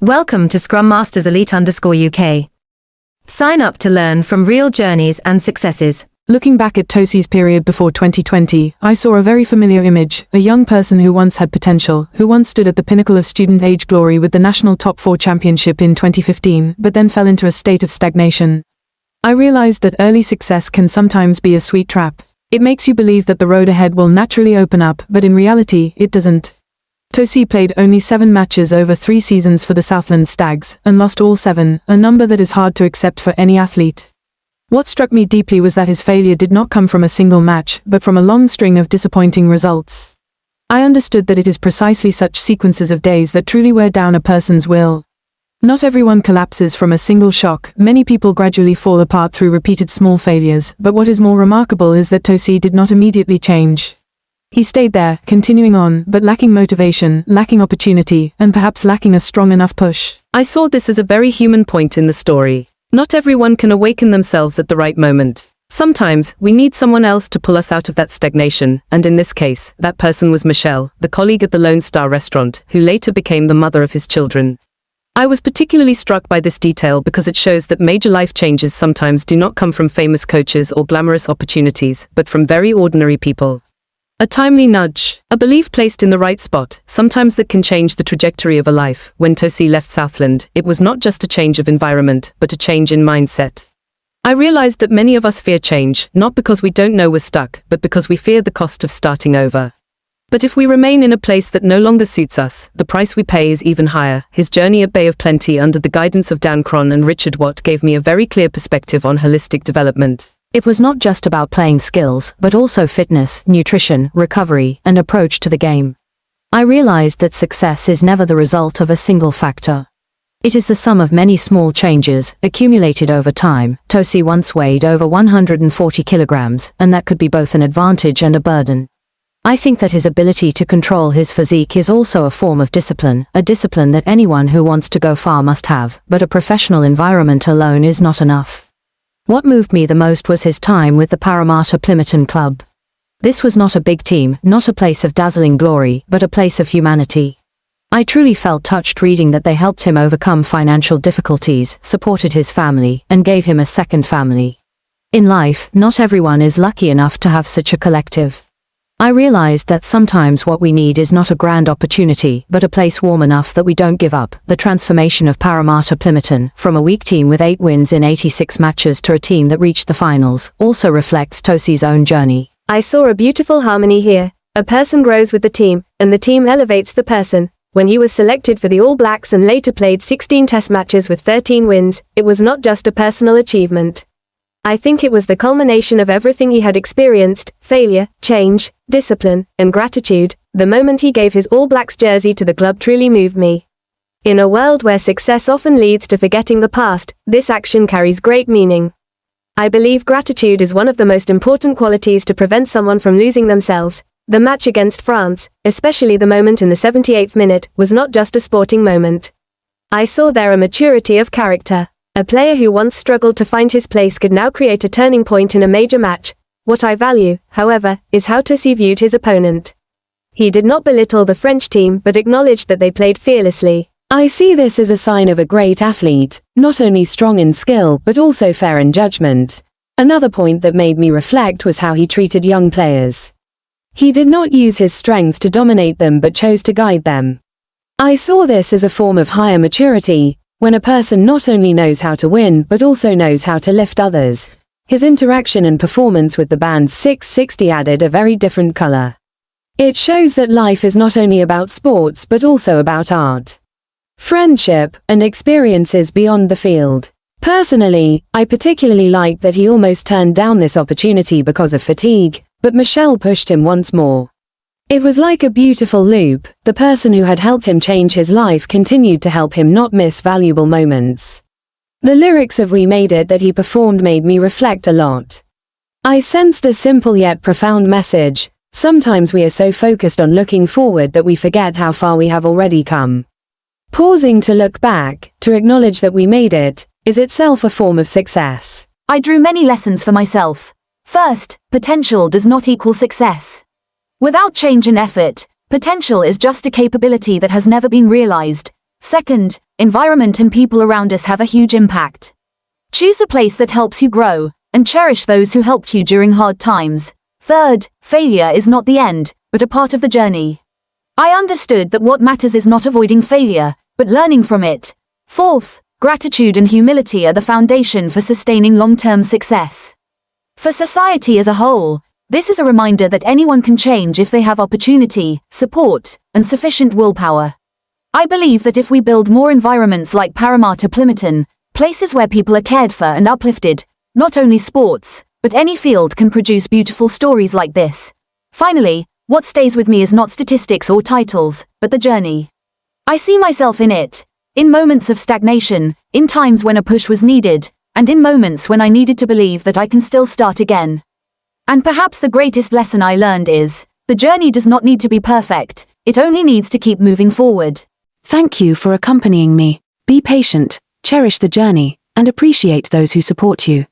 Welcome to Scrum Masters Elite_UK. Sign up to learn from real journeys and successes. Looking back at Tosi's period before 2020, I saw a very familiar image, a young person who once had potential, who once stood at the pinnacle of student age glory with the national top 4 championship in 2015, but then fell into a state of stagnation. I realized that early success can sometimes be a sweet trap. It makes you believe that the road ahead will naturally open up, but in reality, it doesn't. Tosi played only 7 matches over 3 seasons for the Southland Stags, and lost all 7, a number that is hard to accept for any athlete. What struck me deeply was that his failure did not come from a single match, but from a long string of disappointing results. I understood that it is precisely such sequences of days that truly wear down a person's will. Not everyone collapses from a single shock, many people gradually fall apart through repeated small failures, but what is more remarkable is that Tosi did not immediately change. He stayed there, continuing on, but lacking motivation, lacking opportunity, and perhaps lacking a strong enough push. I saw this as a very human point in the story. Not everyone can awaken themselves at the right moment. Sometimes, we need someone else to pull us out of that stagnation, and in this case, that person was Michelle, the colleague at the Lone Star restaurant, who later became the mother of his children. I was particularly struck by this detail because it shows that major life changes sometimes do not come from famous coaches or glamorous opportunities, but from very ordinary people. A timely nudge, a belief placed in the right spot, sometimes that can change the trajectory of a life. When Tosi left Southland, it was not just a change of environment, but a change in mindset. I realized that many of us fear change, not because we don't know we're stuck, but because we fear the cost of starting over. But if we remain in a place that no longer suits us, the price we pay is even higher. His journey at Bay of Plenty under the guidance of Dan Cron and Richard Watt gave me a very clear perspective on holistic development. It was not just about playing skills, but also fitness, nutrition, recovery, and approach to the game. I realized that success is never the result of a single factor. It is the sum of many small changes, accumulated over time. Tosi once weighed over 140 kilograms, and that could be both an advantage and a burden. I think that his ability to control his physique is also a form of discipline, a discipline that anyone who wants to go far must have, but a professional environment alone is not enough. What moved me the most was his time with the Parramatta Plympton Club. This was not a big team, not a place of dazzling glory, but a place of humanity. I truly felt touched reading that they helped him overcome financial difficulties, supported his family, and gave him a second family. In life, not everyone is lucky enough to have such a collective. I realized that sometimes what we need is not a grand opportunity, but a place warm enough that we don't give up. The transformation of Parramatta Plympton, from a weak team with 8 wins in 86 matches to a team that reached the finals, also reflects Tosi's own journey. I saw a beautiful harmony here. A person grows with the team, and the team elevates the person. When he was selected for the All Blacks and later played 16 test matches with 13 wins, it was not just a personal achievement. I think it was the culmination of everything he had experienced: failure, change, discipline, and gratitude. The moment he gave his All Blacks jersey to the club truly moved me. In a world where success often leads to forgetting the past, this action carries great meaning. I believe gratitude is one of the most important qualities to prevent someone from losing themselves. The match against France, especially the moment in the 78th minute, was not just a sporting moment. I saw there a maturity of character. A player who once struggled to find his place could now create a turning point in a major match. What I value, however, is how Tosi viewed his opponent. He did not belittle the French team but acknowledged that they played fearlessly. I see this as a sign of a great athlete, not only strong in skill but also fair in judgment. Another point that made me reflect was how he treated young players. He did not use his strength to dominate them but chose to guide them. I saw this as a form of higher maturity, when a person not only knows how to win but also knows how to lift others. His interaction and performance with the band's 660 added a very different color. It shows that life is not only about sports but also about art, friendship, and experiences beyond the field. Personally, I particularly liked that he almost turned down this opportunity because of fatigue, but Michelle pushed him once more. It was like a beautiful loop. The person who had helped him change his life continued to help him not miss valuable moments. The lyrics of We Made It that he performed made me reflect a lot. I sensed a simple yet profound message. Sometimes we are so focused on looking forward that we forget how far we have already come. Pausing to look back, to acknowledge that we made it, is itself a form of success. I drew many lessons for myself. First, potential does not equal success. Without change and effort, potential is just a capability that has never been realized. Second, environment and people around us have a huge impact. Choose a place that helps you grow, and cherish those who helped you during hard times. Third, failure is not the end, but a part of the journey. I understood that what matters is not avoiding failure, but learning from it. Fourth, gratitude and humility are the foundation for sustaining long-term success. For society as a whole, this is a reminder that anyone can change if they have opportunity, support, and sufficient willpower. I believe that if we build more environments like Parramatta Plimerton, places where people are cared for and uplifted, not only sports, but any field can produce beautiful stories like this. Finally, what stays with me is not statistics or titles, but the journey. I see myself in it, in moments of stagnation, in times when a push was needed, and in moments when I needed to believe that I can still start again. And perhaps the greatest lesson I learned is, the journey does not need to be perfect, it only needs to keep moving forward. Thank you for accompanying me. Be patient, cherish the journey, and appreciate those who support you.